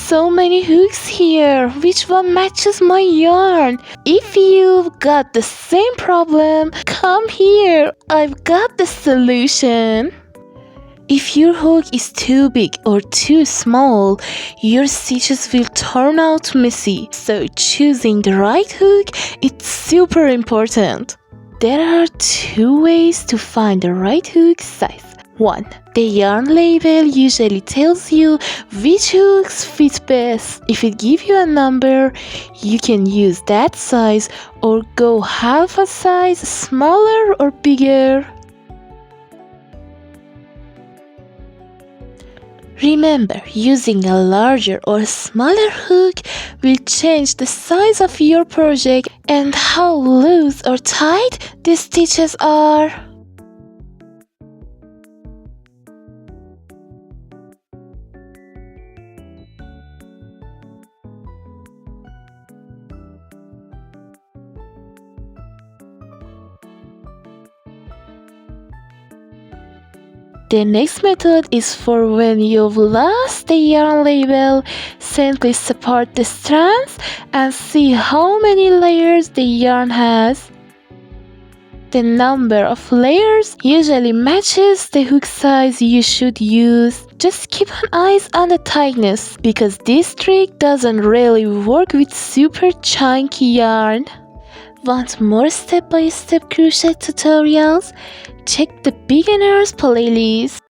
so many hooks here. Which one matches my yarn? If you've got the same problem, come here. I've got the solution. If your hook is too big or too small, your stitches will turn out messy. So choosing the right hook is super important. There are two ways to find the right hook size. 1. The yarn label usually tells you which hooks fit best. If it gives you a number, you can use that size or go half a size smaller or bigger. Remember, using a larger or smaller hook will change the size of your project and how loose or tight the stitches are. The next method is for when you've lost the yarn label. Simply separate the strands and see how many layers the yarn has. The number of layers usually matches the hook size you should use. Just keep an eye on the tightness because this trick doesn't really work with super chunky yarn. Want more step-by-step crochet tutorials? Check the beginners playlist.